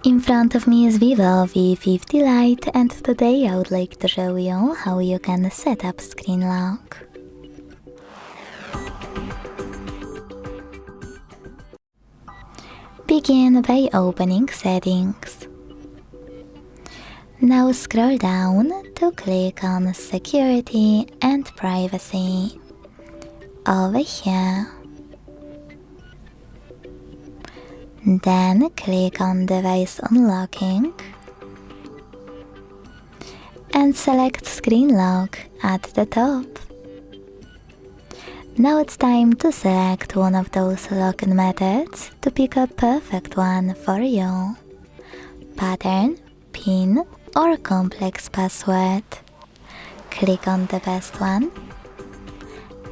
In front of me is VIVO V50 Lite, and today I would like to show you how you can set up screen lock. Begin by opening Settings. Now scroll down to click on Security and Privacy. Over here. Then click on Device Unlocking and select Screen Lock at the top. Now it's time to select one of those locking methods to pick a perfect one for you. Pattern, PIN or complex password. Click on the best one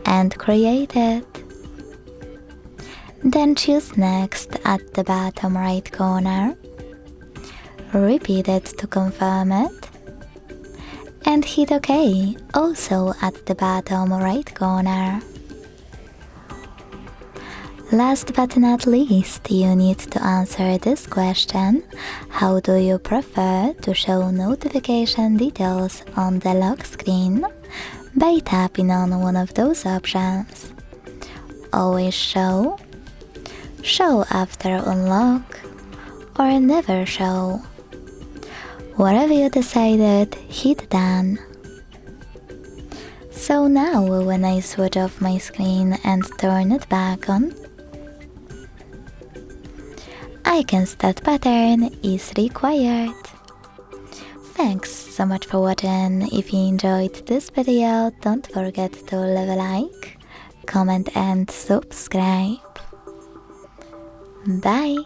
and create it. Then choose Next at the bottom right corner. Repeat it to confirm it. And hit OK, also at the bottom right corner. Last but not least, you need to answer this question: how do you prefer to show notification details on the lock screen? By tapping on one of those options. Always show, show after unlock, or never show. Whatever you decided, hit done. So now when I switch off my screen and turn it back on, icon start pattern is required. Thanks so much for watching. If you enjoyed this video, don't forget to leave a like, comment and subscribe. Bye!